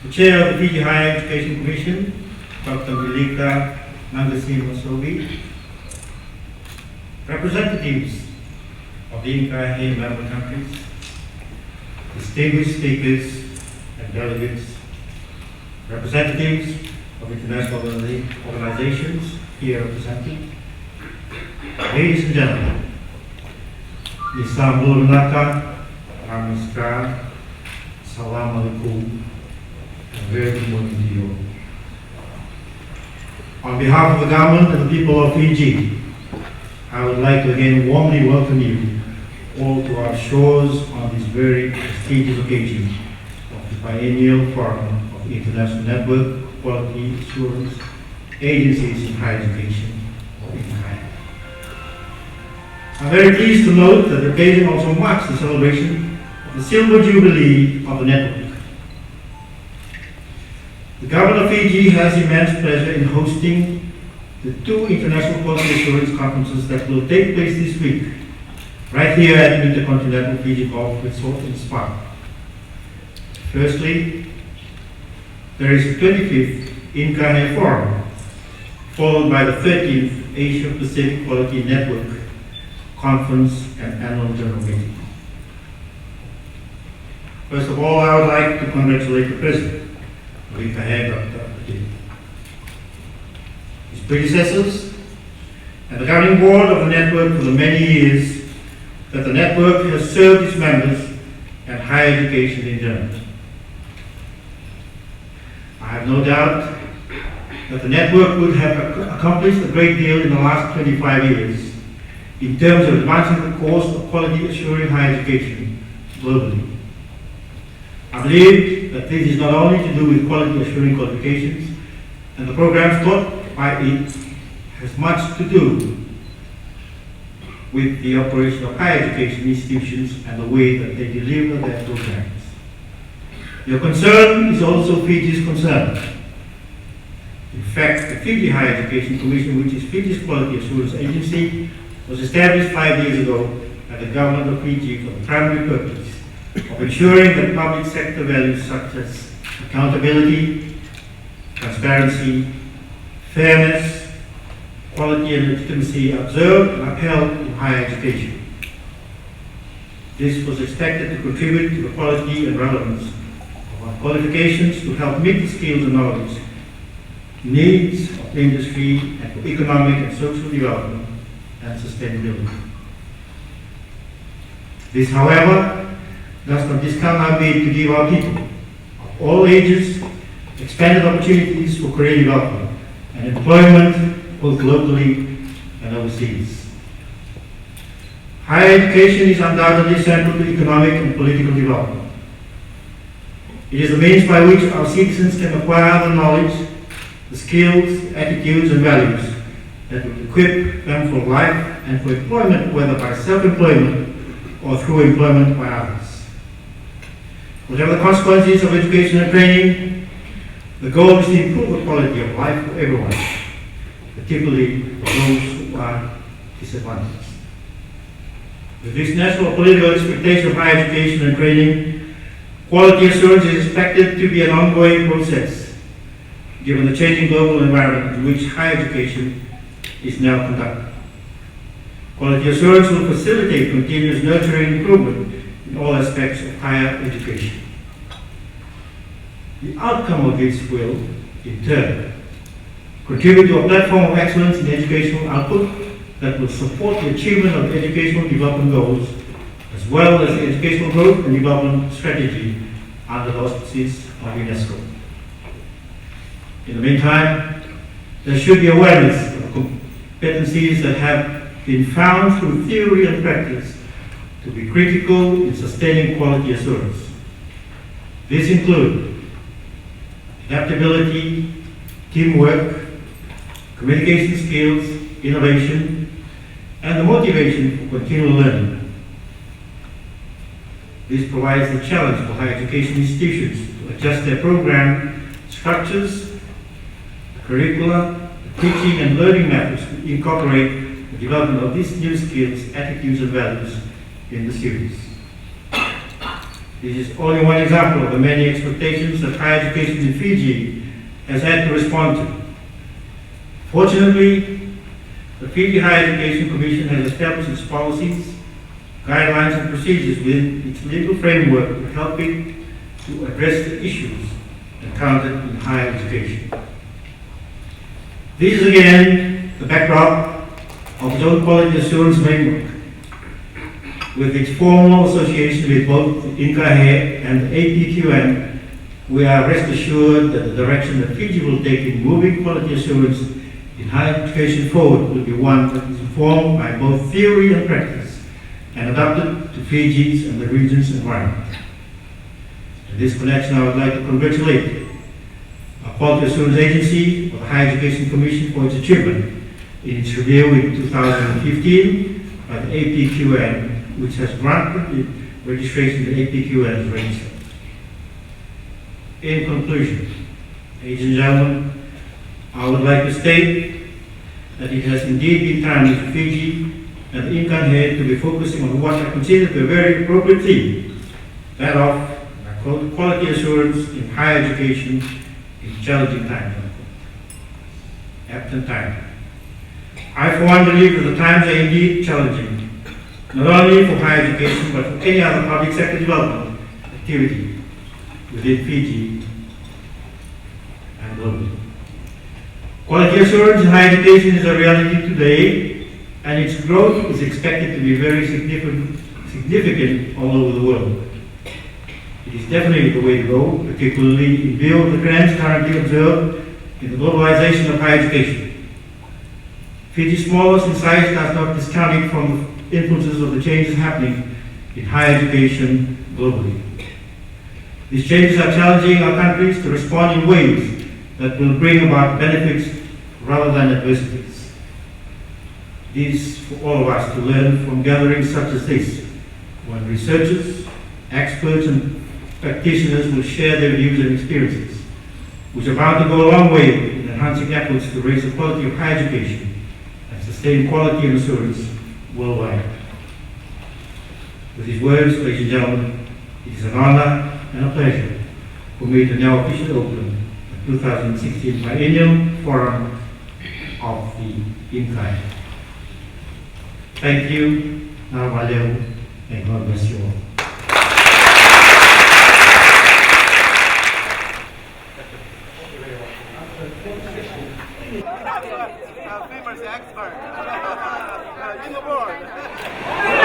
The Chair of the Fiji Higher Education Commission, Dr. Vilika Nangasimha, representatives of the Inka member countries, distinguished speakers and delegates, representatives of international organizations here represented, ladies and gentlemen, Istanbul Naka, Namaskar, Salam Alaikum, and very good morning to you. On behalf of the government and the people of Fiji, I would like to again warmly welcome you all to our shores on this very prestigious occasion of the Biennial Forum of the International Network of Quality Assurance Agencies in Higher Education, or INHAE. I'm very pleased to note that the occasion also marks the celebration of the Silver Jubilee of the network. The Government of Fiji has immense pleasure in hosting the two International Quality Assurance Conferences that will take place this week, right here at Intercontinental Fiji Golf Resort in Spa. Firstly, there is the 25th INCAE Forum, followed by the 13th Asia Pacific Quality Network Conference and Annual General Meeting. First of all, I would like to congratulate the President, INCAE, Dr. Adil, his predecessors, and the governing board of the network for the many years that the network has served its members and higher education in general. I have no doubt that the network would have accomplished a great deal in the last 25 years in terms of advancing the course of quality assuring higher education globally. I believe that this is not only to do with quality assuring qualifications, and the programs taught by it has much to do with the operation of higher education institutions and the way that they deliver their programs. Your concern is also Fiji's concern. In fact, the Fiji Higher Education Commission, which is Fiji's quality assurance agency, was established 5 years ago by the government of Fiji for the primary purpose of ensuring that public sector values such as accountability, transparency, fairness, quality and legitimacy are observed and upheld in higher education. This was expected to contribute to the quality and relevance of our qualifications to help meet the skills and knowledge needs of the industry and for economic and social development and sustainability. This, however, does not discount our bid to give our people of all ages expanded opportunities for career development and employment both locally and overseas. Higher education is undoubtedly central to economic and political development. It is the means by which our citizens can acquire the knowledge, the skills, attitudes, and values that will equip them for life and for employment, whether by self-employment or through employment by others. Whatever the consequences of education and training, the goal is to improve the quality of life for everyone, particularly for those who are disadvantaged. With this national political expectation of higher education and training, quality assurance is expected to be an ongoing process, given the changing global environment in which higher education is now conducted. Quality assurance will facilitate continuous nurturing improvement in all aspects of higher education. The outcome of this will, in turn, contribute to a platform of excellence in educational output that will support the achievement of the educational development goals, as well as the educational growth and development strategy under the auspices of UNESCO. In the meantime, there should be awareness of competencies that have been found through theory and practice to be critical in sustaining quality assurance. These include adaptability, teamwork, communication skills, innovation, and the motivation for continual learning. This provides the challenge for higher education institutions to adjust their program structures, curricula, teaching and learning methods to incorporate the development of these new skills, attitudes, and values in the series. This is only one example of the many expectations that higher education in Fiji has had to respond to. Fortunately, the Fiji Higher Education Commission has established its policies, guidelines and procedures within its legal framework to helping to address the issues encountered in higher education. This is again the backdrop of its own quality assurance framework. With its formal association with both INCAHE and the APQN, we are rest assured that the direction that Fiji will take in moving quality assurance in higher education forward will be one that is informed by both theory and practice and adapted to Fiji's and the region's environment. In this connection, I would like to congratulate our Quality Assurance Agency, or the Higher Education Commission, for its achievement in its review in 2015 by the APQN, which has granted the registration to APQN as registered. In conclusion, ladies and gentlemen, I would like to state that it has indeed been timely for Fiji and the INCAHE to be focusing on what I consider to be a very appropriate theme, that of quality assurance in higher education in challenging times. Apt and timely. I, for one, believe that the times are indeed challenging, not only for higher education, but for any other public sector development activity within Fiji and globally. Quality assurance in higher education is a reality today, and its growth is expected to be very significant all over the world. It is definitely the way to go, particularly in view of the trends currently observed in the globalization of higher education. Fiji, smallest in size, does not discount it from the influences of the changes happening in higher education globally. These changes are challenging our countries to respond in ways that will bring about benefits rather than adversities. It is for all of us to learn from gatherings such as this, when researchers, experts and practitioners will share their views and experiences, which are bound to go a long way in enhancing efforts to raise the quality of higher education and sustain quality and assurance worldwide. With these words, ladies and gentlemen, it is an honor and a pleasure for me to now officially open the 2016 Biennial Forum of the INCAHE. Thank you. Now, valeu, and God bless you all. Famous expert in the world.